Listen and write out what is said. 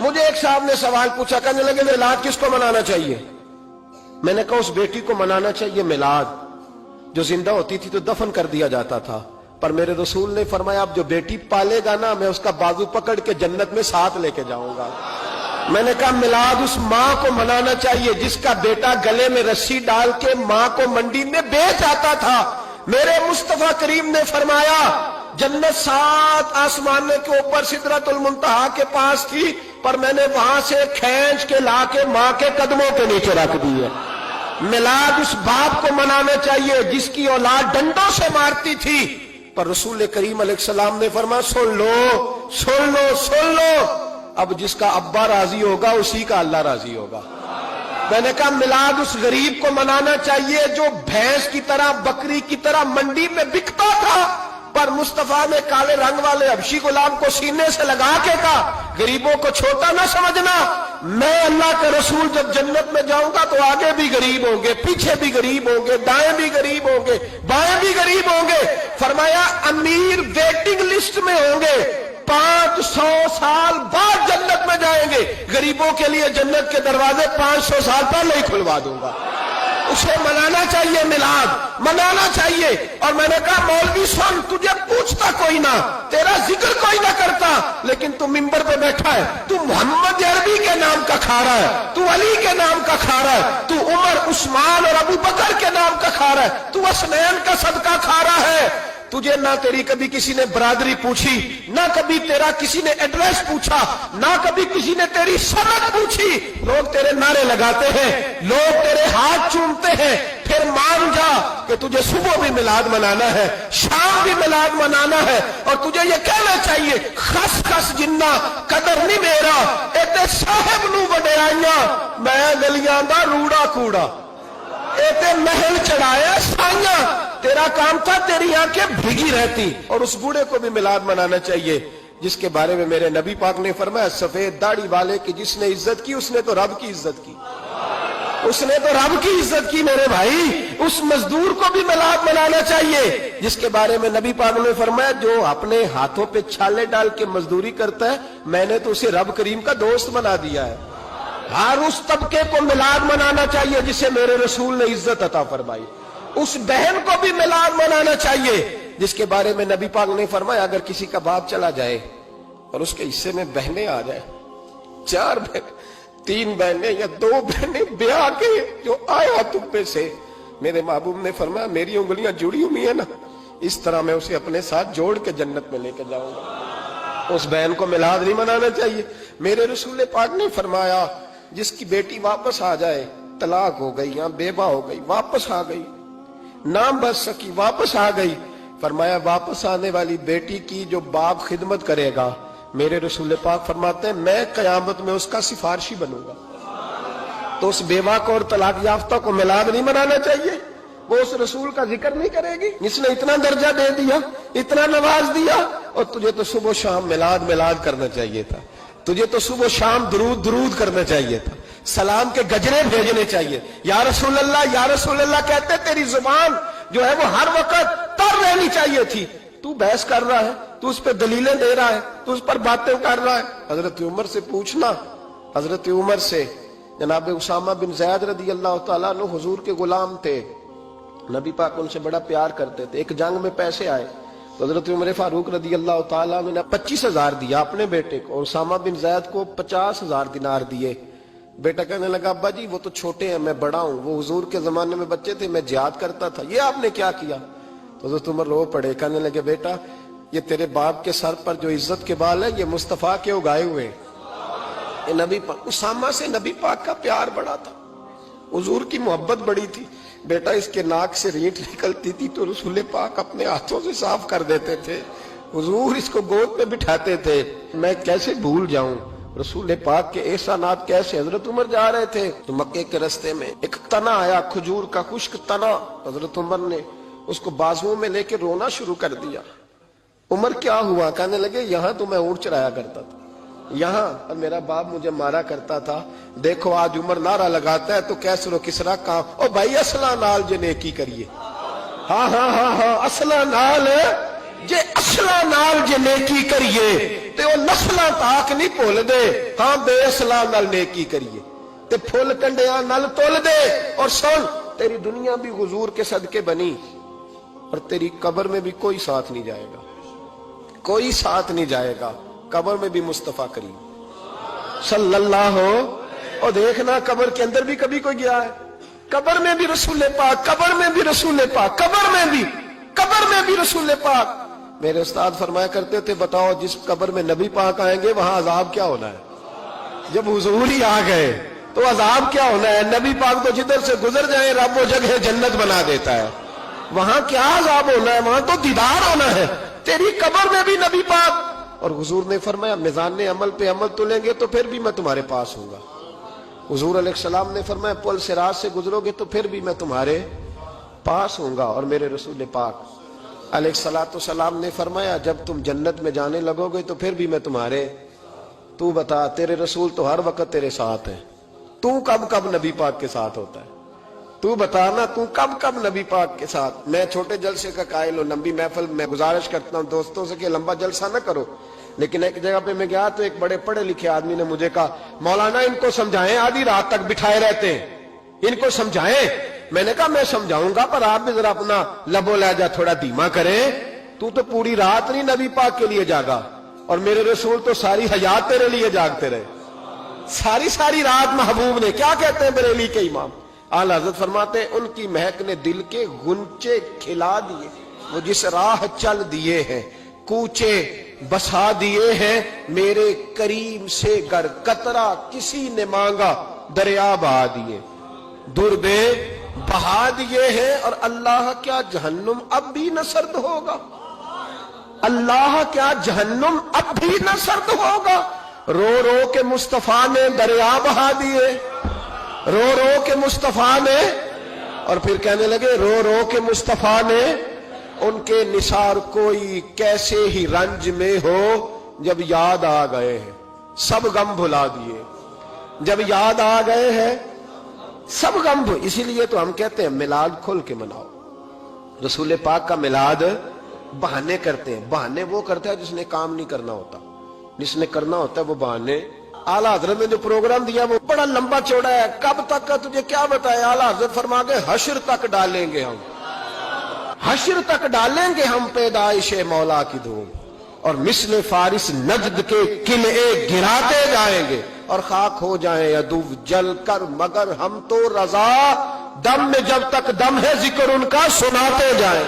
مجھے ایک صاحب نے سوال پوچھا، کہنے لگے میلاد کس کو منانا چاہیے؟ میں نے کہا اس بیٹی کو منانا چاہیے میلاد جو زندہ ہوتی تھی تو دفن کر دیا جاتا تھا، پر میرے رسول نے فرمایا اب جو بیٹی پالے گا نا میں اس کا بازو پکڑ کے جنت میں ساتھ لے کے جاؤں گا۔ میں نے کہا میلاد اس ماں کو منانا چاہیے جس کا بیٹا گلے میں رسی ڈال کے ماں کو منڈی میں بیچ آتا تھا۔ میرے مصطفیٰ کریم نے فرمایا جنت 7 آسمانوں کے اوپر سدرۃ المنتہا کے پاس تھی، پر میں نے وہاں سے کھینچ کے لا کے ماں کے قدموں کے نیچے رکھ دی ہے۔ میلاد اس باپ کو منانا چاہیے جس کی اولاد ڈنڈوں سے مارتی تھی، پر رسول کریم علیہ السلام نے فرمایا سن لو سن لو سن لو، اب جس کا ابا راضی ہوگا اسی کا اللہ راضی ہوگا۔ میں نے کہا میلاد اس غریب کو منانا چاہیے جو بھینس کی طرح بکری کی طرح منڈی میں بکتا تھا، پر مصطفیٰ نے کالے رنگ والے حبشی غلام کو سینے سے لگا کے کہا غریبوں کو چھوٹا نہ سمجھنا، میں اللہ کے رسول جب جنت میں جاؤں گا تو آگے بھی غریب ہوں گے، پیچھے بھی غریب ہوں گے، دائیں بھی غریب ہوں گے، بائیں بھی غریب ہوں گے۔ فرمایا امیر ویٹنگ لسٹ میں ہوں گے، 500 سال بعد جنت میں جائیں گے، غریبوں کے لیے جنت کے دروازے 500 سال پہلے ہی کھلوا دوں گا۔ اسے منانا چاہیے، میلاد منانا چاہیے۔ اور میں نے کہا مولوی سن، تجھے پوچھتا کوئی نہ، تیرا ذکر کوئی نہ کرتا، لیکن تو ممبر پہ بیٹھا ہے، تو محمد عربی کے نام کا کھا رہا ہے، تو علی کے نام کا کھا رہا ہے، تو عمر عثمان اور ابو بکر کے نام کا کھا رہا ہے، تو حسنین کا صدقہ کھا رہا ہے۔ تجھے نہ تیری کبھی کسی نے برادری پوچھی، نہ کبھی تیرا کسی نے ایڈریس پوچھا، نہ کبھی کسی نے تیری سند پوچھی، لوگ تیرے نعرے لگاتے ہیں، لوگ تیرے ہاتھ چومتے ہیں۔ پھر مان جا کہ تجھے صبح بھی میلاد منانا ہے، شام بھی میلاد منانا ہے، اور تجھے یہ کہنا چاہیے خس خس جنہ قدر نہیں میرا ایتے صاحب نو وڈیائیاں، میں گلیاں دا روڑا کوڑا، ایتے محل چڑھایا سائیاں، تیرا کام تھا تیری آنکھیں بھیگی رہتی۔ اور اس بوڑھے کو بھی میلاد منانا چاہیے جس کے بارے میں میرے نبی پاک نے فرمایا سفید داڑھی والے کی جس نے عزت کی اس نے تو رب کی عزت کی، اس نے تو رب کی عزت کی میرے بھائی۔ اس مزدور کو بھی میلاد منانا چاہیے جس کے بارے میں نبی پاک نے فرمایا جو اپنے ہاتھوں پہ چھالے ڈال کے مزدوری کرتا ہے میں نے تو اسے رب کریم کا دوست بنا دیا ہے۔ ہر اس طبقے کو میلاد منانا چاہیے جسے میرے رسول نے عزت عطا فرمائی۔ اس بہن کو بھی میلاد منانا چاہیے جس کے بارے میں نبی پاک نے فرمایا اگر کسی کا باپ چلا جائے اور اس کے حصے میں بہنیں آ جائیں، 4 بہنیں، 3 بہنیں یا 2 بہنیں بیاہ کے جو آیا تم پہ سے، میرے محبوب نے فرمایا میری انگلیاں جڑی ہوئی ہیں نا، اس طرح میں اسے اپنے ساتھ جوڑ کے جنت میں لے کے جاؤں گا۔ اس بہن کو میلاد نہیں منانا چاہیے۔ میرے رسول پاک نے فرمایا جس کی بیٹی واپس آ جائے، طلاق ہو گئی یا بیوہ ہو گئی، واپس آ گئی، نام بچ سکی، واپس آ گئی، فرمایا واپس آنے والی بیٹی کی جو باپ خدمت کرے گا، میرے رسول پاک فرماتے ہیں میں قیامت میں اس کا سفارشی بنوں گا۔ تو اس بیوہ کو اور طلاق یافتہ کو میلاد نہیں منانا چاہیے، وہ اس رسول کا ذکر نہیں کرے گی جس نے اتنا درجہ دے دیا، اتنا نواز دیا۔ اور تجھے تو صبح و شام میلاد میلاد کرنا چاہیے تھا، تجھے تو صبح و شام درود درود کرنا چاہیے تھا، سلام کے گجرے بھیجنے چاہیے، یا رسول اللہ کہتے تیری زبان جو ہے وہ ہر وقت تر رہنی چاہیے تھی، تو بحث کر رہا ہے، تو اس پہ دلیلیں دے رہا ہے، تو اس پر باتیں کر رہا ہے۔ حضرت عمر سے پوچھنا، حضرت عمر سے، جناب اسامہ بن زید رضی اللہ تعالیٰ عنہ حضور کے غلام تھے، نبی پاک ان سے بڑا پیار کرتے تھے۔ ایک جنگ میں پیسے آئے تو حضرت عمر فاروق رضی اللہ تعالیٰ عنہ نے 25,000 دیا اپنے بیٹے کو، اور اسامہ بن زید کو 50,000 دینار دیے۔ بیٹا کہنے لگا ابا جی وہ تو چھوٹے ہیں، میں بڑا ہوں، وہ حضور کے زمانے میں بچے تھے، میں جہاد کرتا تھا، یہ آپ نے کیا کیا؟ تو حضرت عمر رو پڑے، کہنے لگے بیٹا یہ تیرے باپ کے سر پر جو عزت کے بال ہے یہ مصطفیٰ کے اگائے ہوئے ہیں۔ یہ نبی پاک، اسامہ سے نبی پاک کا پیار بڑا تھا، حضور کی محبت بڑی تھی۔ بیٹا اس کے ناک سے ریٹ نکلتی تھی تو رسول پاک اپنے ہاتھوں سے صاف کر دیتے تھے، حضور اس کو گود پہ بٹھاتے تھے، میں کیسے بھول جاؤں رسول پاک کے احسانات کیسے۔ حضرت عمر جا رہے تھے تو مکے کے رستے میں ایک تنا آیا، کھجور کا خشک تنا، حضرت عمر نے اس کو بازوؤں میں لے کے رونا شروع کر دیا۔ عمر کیا ہوا؟ کہنے لگے یہاں تو میں اونٹ چرایا کرتا تھا، یہاں اور میرا باپ مجھے مارا کرتا تھا، دیکھو آج عمر نعرہ لگاتا ہے تو کیسر و کسرا کہاں، او بھائی اصلہ نال جے نیکی کریے، ہاں اصلہ نال جے، اصلہ نال جے نیکی کریے تے وہ نسلاں تاک نہیں بھول دے ہاں بے اصلاں نال نیکی کریے تے پھل کنڈیاں نال تول دے اور سن تیری دنیا بھی حضور کے صدقے بنی اور تیری قبر میں بھی کوئی ساتھ نہیں جائے گا کوئی ساتھ نہیں جائے گا قبر میں بھی مصطفیٰ کریم صلی اللہ ہو اور دیکھنا قبر کے اندر بھی کبھی کوئی گیا ہے قبر میں بھی رسول پاک قبر میں بھی رسول پاک قبر میں بھی رسول پاک میرے استاد فرمایا کرتے تھے بتاؤ جس قبر میں نبی پاک آئیں گے وہاں عذاب کیا ہونا ہے جب حضور ہی آ گئے تو عذاب کیا ہونا ہے نبی پاک تو جدھر سے گزر جائیں رب وہ جگہ جنت بنا دیتا ہے وہاں کیا عذاب ہونا ہے وہاں تو دیدار ہونا ہے تیری قبر میں بھی نبی پاک اور حضور نے فرمایا میزان عمل پہ عمل تلیں گے تو پھر بھی میں تمہارے پاس ہوں گا حضور علیہ السلام نے فرمایا پل صراط سے گزرو گے تو پھر بھی میں تمہارے پاس ہوں گا اور میرے رسول پاک علیہ الصلوۃ والسلام نے فرمایا جب تم جنت میں جانے لگو گے تو پھر بھی میں تمہارے تو بتا تیرے رسول تو ہر وقت تیرے ساتھ ہیں تو کب کب نبی پاک کے ساتھ ہوتا ہے تو بتانا تو کب کب نبی پاک کے ساتھ میں چھوٹے جلسے کا قائل ہوں لمبی محفل میں گزارش کرتا ہوں دوستوں سے کہ لمبا جلسہ نہ کرو لیکن ایک جگہ پہ میں گیا تو ایک بڑے پڑھے لکھے آدمی نے مجھے کہا مولانا ان کو سمجھائیں آدھی رات تک بٹھائے رہتے ہیں ان کو سمجھائیں میں نے کہا میں سمجھاؤں گا پر آپ بھی ذرا اپنا لب و لہجہ تھوڑا دھیما کریں تو بڑی رات نہیں نبی پاک کے لیے جاگا اور میرے رسول تو ساری حیات تیرے لیے جاگتے رہے ساری رات محبوب نے کیا کہتے ہیں بریلی کے امام اعلی حضرت فرماتے ہیں ان کی مہک نے دل کے گنچے کھلا دیے وہ جس راہ چل دیے ہیں کوچے بسا دیے ہیں میرے کریم سے گر قطرہ کسی نے مانگا دریا بہا دیے دربے بہا دیے ہیں اور اللہ کیا جہنم اب بھی نہ سرد ہوگا اللہ کیا جہنم اب بھی نہ سرد ہوگا رو رو کے مصطفیٰ نے دریا بہا دیے رو رو کے مصطفیٰ نے اور پھر کہنے لگے رو رو کے مصطفیٰ نے ان کے نثار کوئی کیسے ہی رنج میں ہو جب یاد آ گئے ہیں سب غم بھلا دیے جب یاد آ گئے ہیں سب غم اسی لیے تو ہم کہتے ہیں میلاد کھل کے مناؤ رسول پاک کا میلاد بہانے کرتے ہیں بہانے وہ کرتا ہے جس نے کام نہیں کرنا ہوتا جس نے کرنا ہوتا ہے وہ بہانے اعلیٰ حضرت نے جو پروگرام دیا وہ بڑا لمبا چوڑا ہے کب تک کا تجھے کیا بتایا اعلیٰ حضرت فرما کے حشر تک ڈالیں گے ہم حشر تک ڈالیں گے ہم پیدائش مولا کی دھوم اور مثل فارس نجد کے قلعے گراتے جائیں گے اور خاک ہو جائیں عدو جل کر مگر ہم تو رضا دم میں جب تک دم ہے ذکر ان کا سناتے جائیں